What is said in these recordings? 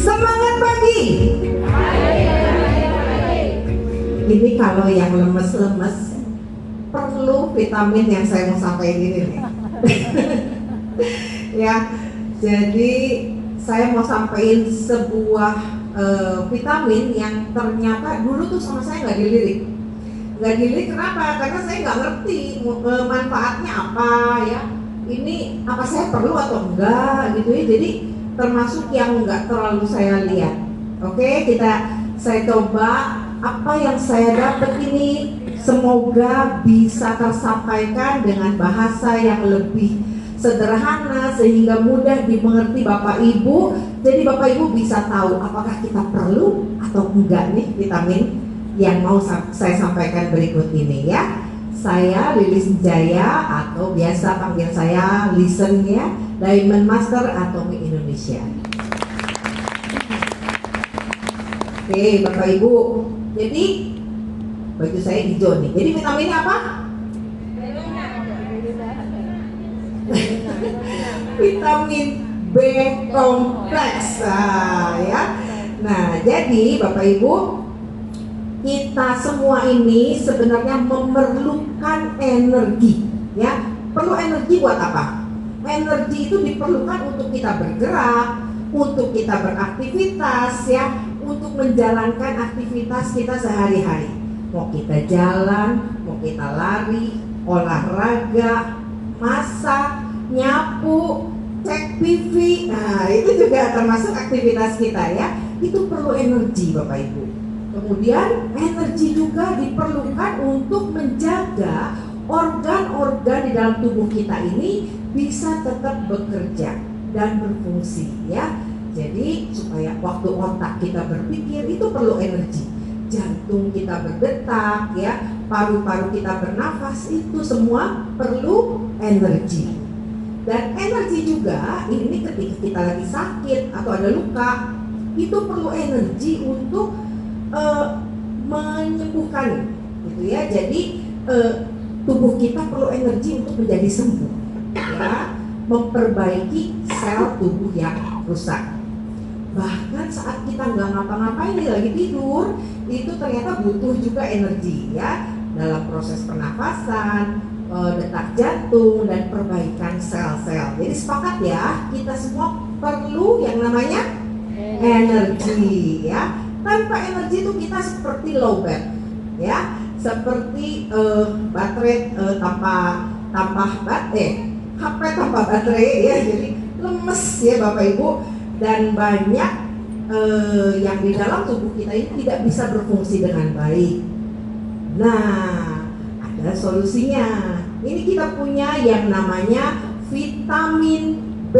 Semangat pagi. Ini kalau yang lemes-lemes perlu vitamin yang saya mau sampaikan ini nih. Ya, jadi saya mau sampaikan sebuah vitamin yang ternyata dulu tuh sama saya nggak dilirik. Nggak dilirik kenapa? Karena saya nggak ngerti manfaatnya apa ya. Ini apa saya perlu atau enggak gitu ya. Jadi termasuk yang nggak terlalu saya lihat. Oke, saya coba apa yang saya dapat ini semoga bisa tersampaikan dengan bahasa yang lebih sederhana sehingga mudah dimengerti Bapak Ibu. Jadi Bapak Ibu bisa tahu apakah kita perlu atau enggak nih vitamin yang mau saya sampaikan berikut ini ya. Saya Lilis Jaya atau biasa panggil saya Listen ya, Diamond Master Atomi Indonesia. Oke Bapak Ibu, jadi baju saya hijau nih. Jadi vitaminnya apa? Vitamin B kompleks ya. Nah jadi Bapak Ibu, kita semua ini sebenarnya memerlukan energi ya. Perlu energi buat apa? Energi itu diperlukan untuk kita bergerak, untuk kita beraktivitas ya, untuk menjalankan aktivitas kita sehari-hari. Mau kita jalan, mau kita lari, olahraga, masak, nyapu, cek TV, nah itu juga termasuk aktivitas kita ya. Itu perlu energi Bapak Ibu. Kemudian energi juga diperlukan untuk menjaga organ-organ di dalam tubuh kita ini bisa tetap bekerja dan berfungsi ya. Jadi supaya waktu otak kita berpikir itu perlu energi. Jantung kita berdetak ya, paru-paru kita bernafas, itu semua perlu energi. Dan energi juga ini ketika kita lagi sakit atau ada luka, itu perlu energi untuk menyembuhkan gitu ya. Jadi tubuh kita perlu energi untuk menjadi sembuh ya, memperbaiki sel tubuh yang rusak. Bahkan saat kita nggak ngapa-ngapain lagi tidur, itu ternyata butuh juga energi ya, dalam proses pernafasan, detak jantung dan perbaikan sel-sel. Jadi sepakat ya, kita semua perlu yang namanya energi ya. Tanpa energi itu kita seperti lowbat ya, seperti baterai HP tanpa baterai ya, jadi lemes ya Bapak Ibu, dan banyak yang di dalam tubuh kita ini tidak bisa berfungsi dengan baik. Nah, ada solusinya. Ini kita punya yang namanya vitamin B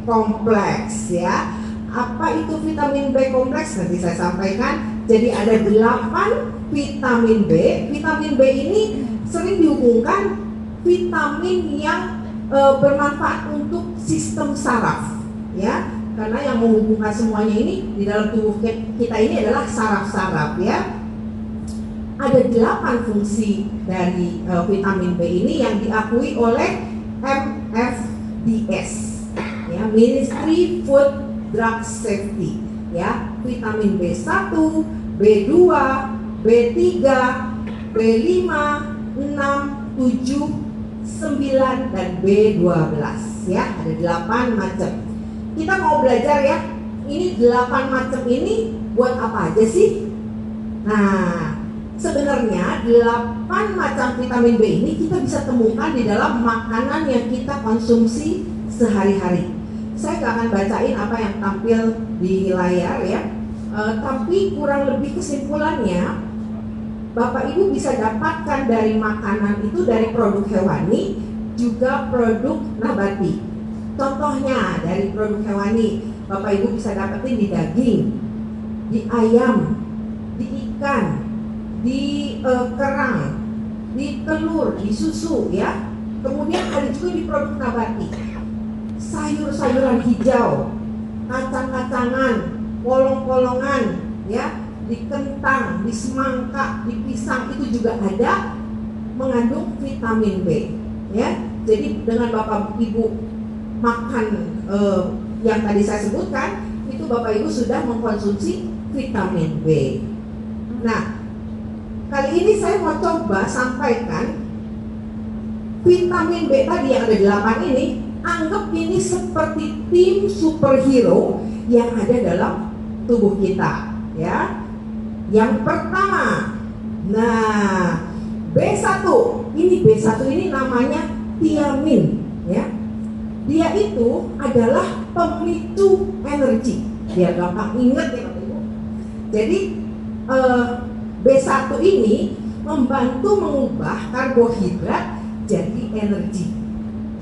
kompleks ya. Apa itu vitamin B kompleks? Nanti saya sampaikan. Jadi ada 8 vitamin B. Vitamin B ini sering dihubungkan vitamin yang bermanfaat untuk sistem saraf ya. Karena yang menghubungkan semuanya ini di dalam tubuh kita ini adalah saraf-saraf ya. Ada 8 fungsi dari vitamin B ini yang diakui oleh MFDS ya, Ministry Food Drug Safety ya. Vitamin B1, B2, B3, B5, 6, 7, 9 dan B12 ya. Ada 8 macam. Kita mau belajar ya. Ini 8 macam ini buat apa aja sih? Nah, sebenarnya 8 macam vitamin B ini kita bisa temukan di dalam makanan yang kita konsumsi sehari-hari. Saya gak akan bacain apa yang tampil di layar ya, tapi kurang lebih kesimpulannya Bapak Ibu bisa dapatkan dari makanan itu, dari produk hewani juga produk nabati. Contohnya dari produk hewani Bapak Ibu bisa dapetin di daging, di ayam, di ikan, di kerang, di telur, di susu ya. Kemudian ada juga di produk nabati, sayur-sayuran hijau, kacang-kacangan, polong-polongan ya, di kentang, di semangka, di pisang, itu juga ada mengandung vitamin B ya. Jadi dengan Bapak Ibu makan yang tadi saya sebutkan, itu Bapak Ibu sudah mengkonsumsi vitamin B. Nah, kali ini saya mau coba sampaikan vitamin B tadi yang ada 8 ini, anggap ini seperti tim superhero yang ada dalam tubuh kita, ya. Yang pertama, nah B1 ini namanya tiamin, ya. Dia itu adalah pemicu energi. Biar gampang ingat ya Bapak Ibu. Jadi B1 ini membantu mengubah karbohidrat jadi energi.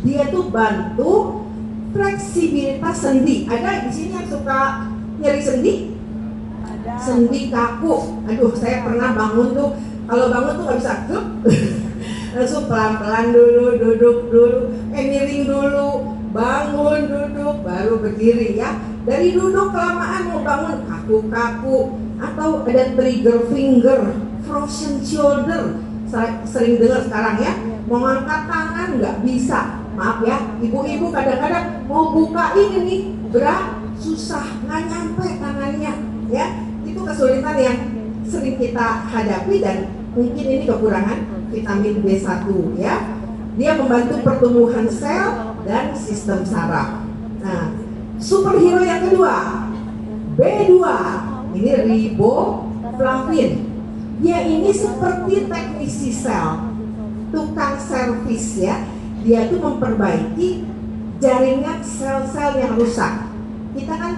Dia tuh bantu fleksibilitas sendi. Ada di sini yang suka nyeri sendi? Ada. Sendi kaku. Aduh, saya pernah bangun tuh, kalau bangun tuh nggak bisa grup. Langsung pelan-pelan dulu, duduk dulu, miring dulu, bangun, duduk, baru berdiri ya. Dari duduk kelamaan mau bangun kaku-kaku, atau ada trigger finger, frozen shoulder, sering dengar sekarang ya. Mau ngangkat tangan nggak bisa, maaf ya, ibu-ibu kadang-kadang mau buka ini nih, berat, susah, nggak nyampe tangannya, ya. Itu kesulitan yang sering kita hadapi dan mungkin ini kekurangan vitamin B1 ya. Dia membantu pertumbuhan sel dan sistem saraf. Nah, superhero yang kedua, B2, ini riboflavin. Dia ini seperti teknisi sel, tukang servis ya. Dia tuh memperbaiki jaringan sel-sel yang rusak. Kita kan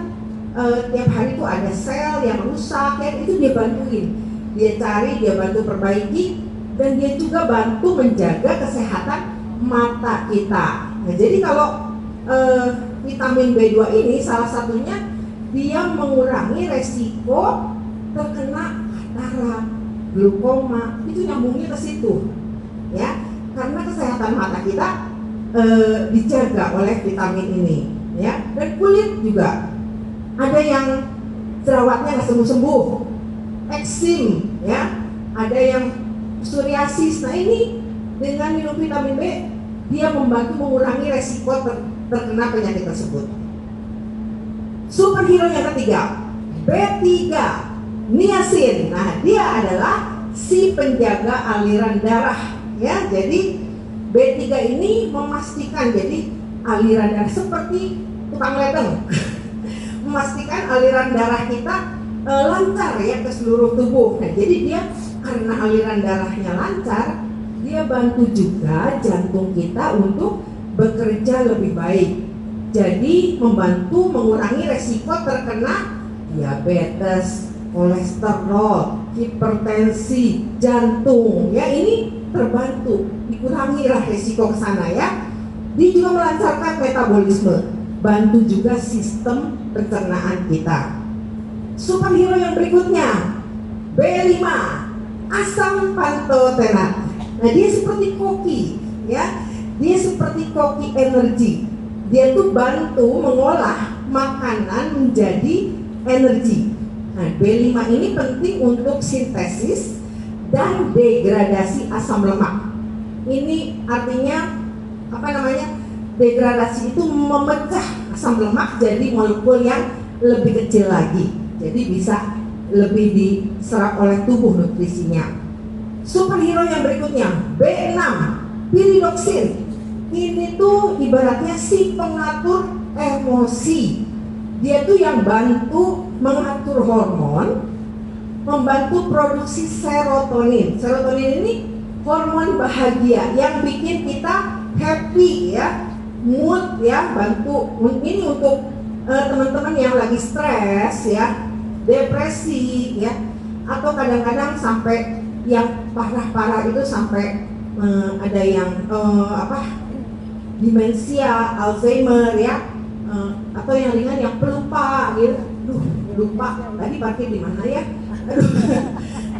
tiap hari tuh ada sel yang rusak ya, itu dia bantuin. Dia cari, dia bantu perbaiki, dan dia juga bantu menjaga kesehatan mata kita. Nah, jadi kalau vitamin B2 ini salah satunya dia mengurangi resiko terkena katarak, glaukoma, itu nyambungnya ke situ. Ya, karena kesehatan mata kita dijaga oleh vitamin ini, ya. Dan kulit juga ada yang jerawatnya nggak sembuh-sembuh, eksim, ya. Ada yang psoriasis. Nah, ini dengan minum vitamin B dia membantu mengurangi resiko terkena penyakit tersebut. Superhero yang ketiga, B3, niacin. Nah, dia adalah si penjaga aliran darah. Ya, jadi B3 ini memastikan jadi aliran darah seperti tukang ledeng, memastikan aliran darah kita lancar ya ke seluruh tubuh. Nah, jadi dia karena aliran darahnya lancar, dia bantu juga jantung kita untuk bekerja lebih baik. Jadi membantu mengurangi resiko terkena diabetes, kolesterol, hipertensi, jantung. Ya, ini terbantu, dikurangilah resiko ke sana ya. Dia juga melancarkan metabolisme, bantu juga sistem pencernaan kita. Superhero yang berikutnya, B5, asam pantotenat. Nah, dia seperti koki ya. Dia seperti koki energi. Dia tuh bantu mengolah makanan menjadi energi. Nah, B5 ini penting untuk sintesis dan degradasi asam lemak. Ini artinya apa namanya? Degradasi itu memecah asam lemak jadi molekul yang lebih kecil lagi. Jadi bisa lebih diserap oleh tubuh nutrisinya. Superhero yang berikutnya, B6, piridoksin. Ini tuh ibaratnya si pengatur emosi. Dia tuh yang bantu mengatur hormon, membantu produksi serotonin. Serotonin ini hormon bahagia yang bikin kita happy ya, mood ya, bantu. Ini untuk teman-teman yang lagi stres ya, depresi ya, atau kadang-kadang sampai yang parah-parah itu sampai ada yang demensia, Alzheimer ya, atau yang ringan yang pelupa gitu. Lupa tadi parkir di mana ya? Aduh,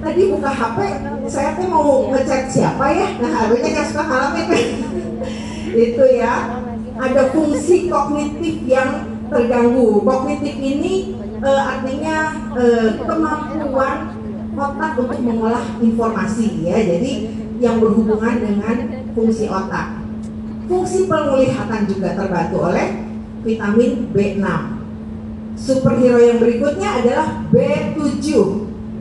tadi buka HP, saya tuh mau ngechat siapa ya? Nah, harusnya yang suka ngalamin itu ya. Ada fungsi kognitif yang terganggu. Kognitif ini artinya kemampuan otak untuk mengolah informasi ya. Jadi yang berhubungan dengan fungsi otak. Fungsi penglihatan juga terbantu oleh vitamin B6. Superhero yang berikutnya adalah B7.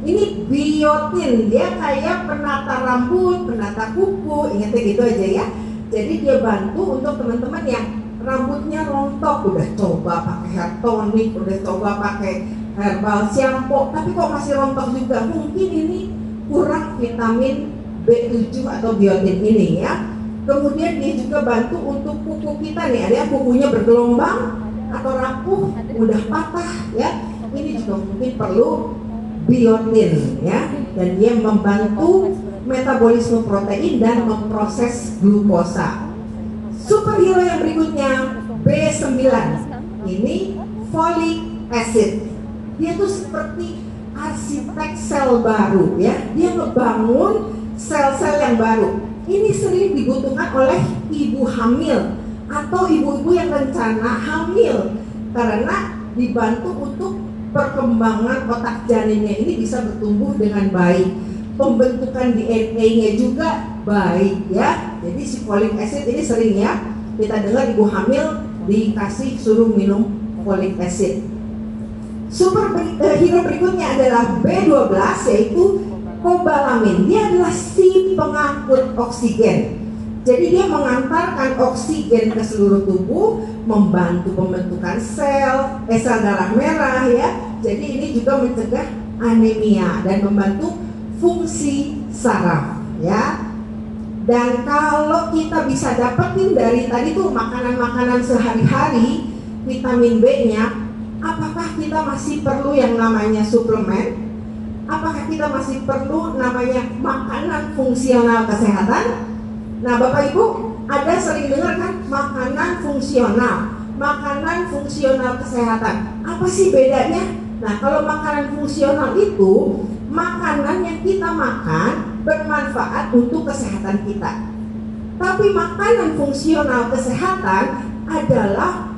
Ini biotin, dia kayak penata rambut, penata kuku, ingatnya gitu aja ya. Jadi dia bantu untuk teman-teman yang rambutnya rontok, udah coba pakai hair tonic, udah coba pakai herbal shampoo, tapi kok masih rontok juga. Mungkin ini kurang vitamin B7 atau biotin ini ya. Kemudian dia juga bantu untuk kuku kita nih, ada yang kukunya bergelombang atau rapuh, mudah patah ya. Ini juga mungkin perlu biotin ya, dan dia membantu metabolisme protein dan memproses glukosa. Superhero yang berikutnya B9. Ini folic acid. Dia tuh seperti arsitek sel baru ya. Dia ngebangun sel-sel yang baru. Ini sering dibutuhkan oleh ibu hamil atau ibu-ibu yang rencana hamil, karena dibantu untuk perkembangan otak janinnya ini bisa bertumbuh dengan baik. Pembentukan DNA-nya juga baik ya. Jadi si folic acid ini sering ya kita dengar ibu hamil dikasih suruh minum folic acid. Superhero berikutnya adalah B12, yaitu kobalamin. Dia adalah si pengangkut oksigen. Jadi dia mengantarkan oksigen ke seluruh tubuh, membantu pembentukan sel darah merah ya. Jadi ini juga mencegah anemia dan membantu fungsi saraf ya. Dan kalau kita bisa dapetin dari tadi tuh makanan-makanan sehari-hari, vitamin B-nya, apakah kita masih perlu yang namanya suplemen? Apakah kita masih perlu namanya makanan fungsional kesehatan? Nah Bapak Ibu, ada sering dengar kan makanan fungsional kesehatan. Apa sih bedanya? Nah kalau makanan fungsional itu makanan yang kita makan bermanfaat untuk kesehatan kita. Tapi makanan fungsional kesehatan adalah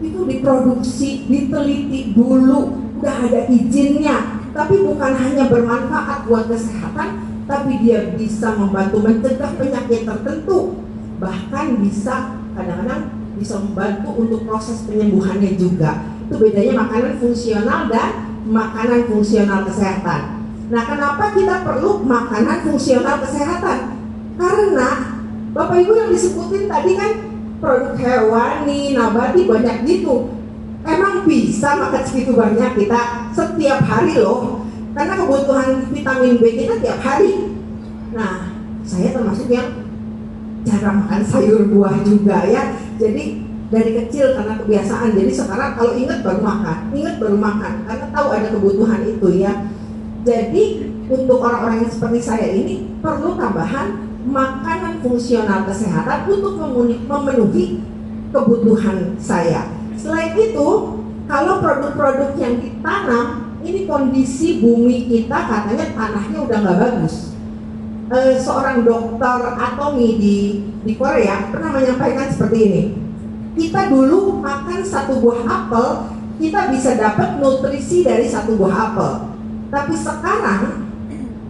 itu diproduksi, diteliti dulu, udah ada izinnya. Tapi bukan hanya bermanfaat buat kesehatan, tapi dia bisa membantu mencegah penyakit tertentu, bahkan bisa kadang-kadang bisa membantu untuk proses penyembuhannya juga. Itu bedanya makanan fungsional dan makanan fungsional kesehatan. Nah, kenapa kita perlu makanan fungsional kesehatan? Karena Bapak Ibu yang disebutin tadi kan produk hewani, nabati banyak gitu. Emang bisa makan segitu banyak kita setiap hari loh? Karena kebutuhan vitamin B kita tiap hari. Nah, saya termasuk yang jarang makan sayur buah juga ya. Jadi dari kecil karena kebiasaan. Jadi sekarang kalau ingat baru makan, karena tahu ada kebutuhan itu ya. Jadi untuk orang-orang yang seperti saya ini perlu tambahan makanan fungsional kesehatan untuk memenuhi kebutuhan saya. Selain itu, kalau produk-produk yang ditanam, ini kondisi bumi kita katanya tanahnya udah nggak bagus. Seorang dokter atomi di Korea pernah menyampaikan seperti ini. Kita dulu makan satu buah apel, kita bisa dapat nutrisi dari satu buah apel. Tapi sekarang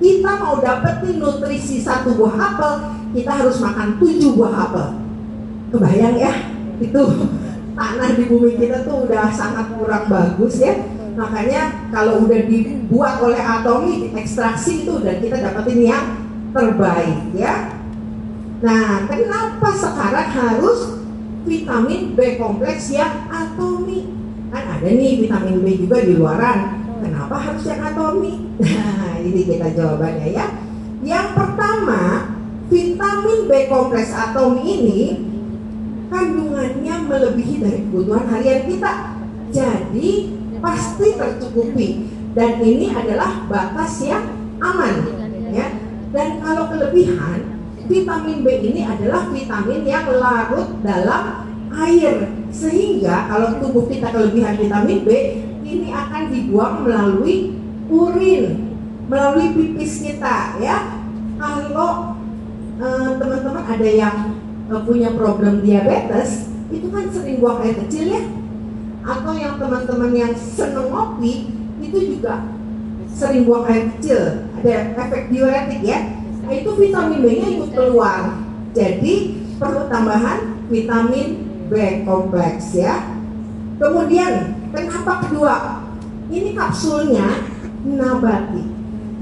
kita mau dapetin nutrisi satu buah apel, kita harus makan 7 buah apel. Kebayang ya? Itu tanah di bumi kita tuh udah sangat kurang bagus ya. Makanya kalau udah dibuat oleh atomi, ekstraksi itu dan kita dapetin yang terbaik ya. Nah, kenapa sekarang harus vitamin B kompleks yang atomi? Kan ada nih vitamin B juga di luaran. Kenapa harus yang atomi? Nah, ini kita jawabannya ya. Yang pertama, vitamin B kompleks atomi ini kandungannya melebihi dari kebutuhan harian kita. Jadi pasti tercukupi. Dan ini adalah batas yang aman ya. Dan kalau kelebihan, vitamin B ini adalah vitamin yang larut dalam air. Sehingga kalau tubuh kita kelebihan vitamin B, ini akan dibuang melalui urin, melalui pipis kita ya. Kalau teman-teman ada yang punya problem diabetes, itu kan sering buang air kecil ya. Atau yang teman-teman yang seneng ngopi, itu juga sering buang air kecil, ada efek diuretik ya. Nah itu vitamin B-nya ikut keluar. Jadi perlu tambahan vitamin B kompleks ya. Kemudian Kenapa kedua? Ini kapsulnya nabati,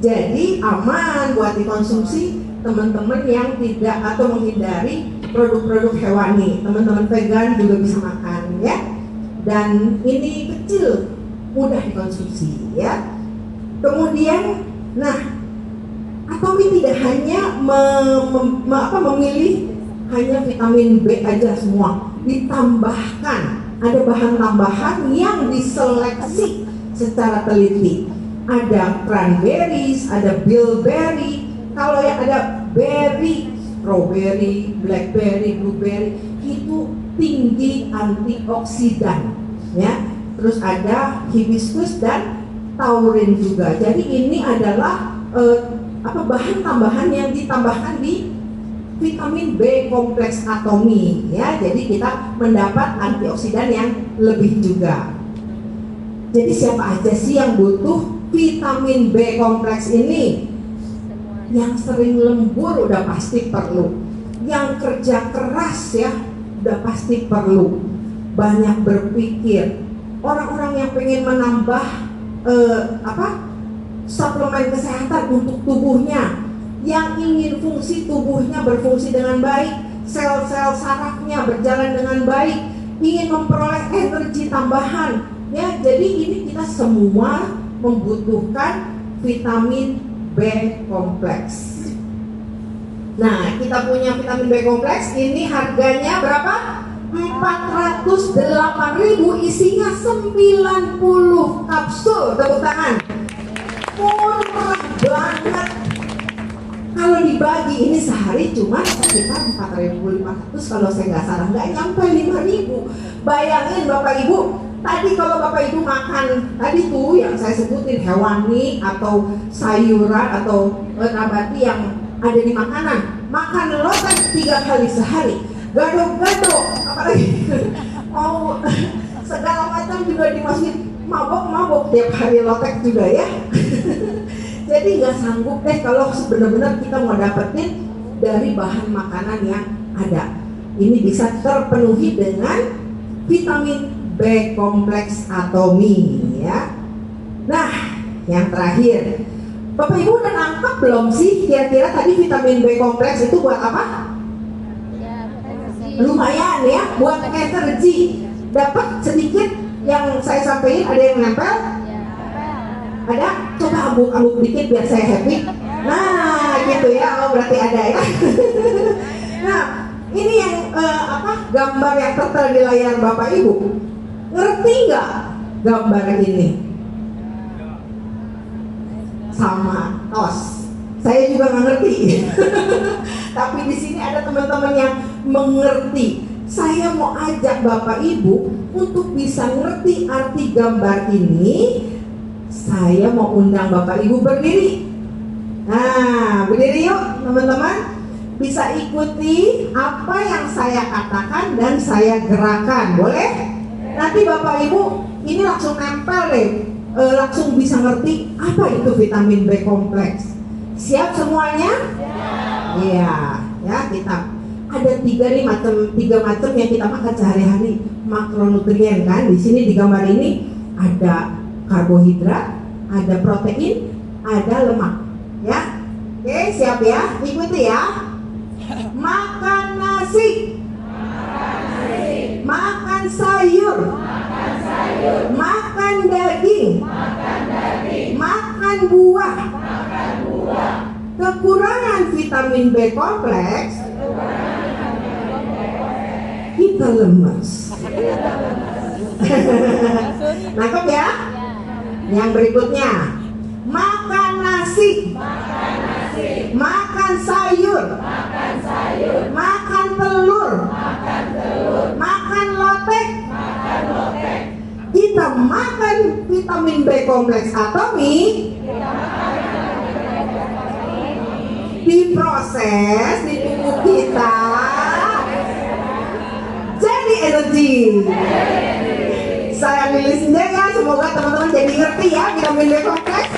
jadi aman buat dikonsumsi teman-teman yang tidak atau menghindari produk-produk hewani. Teman-teman vegan juga bisa makan ya. Dan ini kecil, mudah dikonsumsi ya. Kemudian, nah, Atomi tidak hanya memilih hanya vitamin B aja semua, ditambahkan ada bahan tambahan yang diseleksi secara teliti. Ada cranberries, ada bilberry. Kalau yang ada berry, strawberry, blackberry, blueberry, itu tinggi antioksidan, ya. Terus ada hibiscus dan taurin juga. Jadi ini adalah bahan tambahan yang ditambahkan di vitamin B kompleks Atomi, ya. Jadi kita mendapat antioksidan yang lebih juga. Jadi siapa aja sih yang butuh vitamin B kompleks ini? Yang sering lembur udah pasti perlu, yang kerja keras ya udah pasti perlu, banyak berpikir, orang-orang yang pengen menambah suplemen kesehatan untuk tubuhnya, yang ingin fungsi tubuhnya berfungsi dengan baik, sel-sel sarafnya berjalan dengan baik, ingin memperoleh energi tambahan, ya. Jadi ini kita semua membutuhkan vitamin B kompleks. Nah, kita punya vitamin B kompleks, ini harganya berapa? 408.000, isinya 90 kapsul. Tepuk tangan. Murah banget. Kalau dibagi ini sehari cuma sekitar 4.500, kalau saya nggak salah, nggak nyampe 5.000. Bayangin Bapak Ibu, tadi kalau Bapak Ibu makan tadi tuh yang saya sebutin hewani atau sayuran atau nabati yang ada di makanan, makan lotek 3 kali sehari, gado-gado, apalagi mau segala macam juga dimasukin, mabok-mabok tiap hari lotek juga ya. Jadi nggak sanggup deh kalau benar-benar kita mau dapetin dari bahan makanan yang ada. Ini bisa terpenuhi dengan vitamin B kompleks Atomi, ya. Nah, yang terakhir, Bapak Ibu udah nangkep belum sih kira-kira tadi vitamin B kompleks itu buat apa? Lumayan ya, buat energi. Dapat sedikit yang saya sampaikan, ada yang nempel? Ada? Coba ambuk-ambuk dikit biar saya happy. Nah, gitu ya. Oh, berarti ada ya. Nah, ini yang gambar yang tertera di layar Bapak Ibu. Ngerti nggak gambar ini? Sama tos. Saya juga nggak ngerti. Tapi di sini ada teman-teman yang mengerti. Saya mau ajak Bapak Ibu untuk bisa ngerti arti gambar ini. Saya mau undang Bapak Ibu berdiri. Nah, berdiri yuk teman-teman. Bisa ikuti apa yang saya katakan dan saya gerakan, boleh? Nanti Bapak Ibu ini langsung nempel deh, langsung bisa ngerti apa itu vitamin B kompleks. Siap semuanya? Iya, ya kita ada tiga macam yang kita makan sehari-hari, makronutrien kan. Di sini di gambar ini ada karbohidrat, ada protein, ada lemak, ya. Oke, siap ya? Ikuti ya. Makan nasi, makan sayur, makan daging, makan buah. Kekurangan vitamin B kompleks, kita lemas. Nangkep ya? Yang berikutnya, makan nasi, makan sayur, makan telur, makan lotek. Kita makan vitamin B kompleks Atomi, diproses di tubuh kita jadi energi. Saya Lili Sinjaya, semoga teman-teman jadi ngerti ya vitamin B kompleks.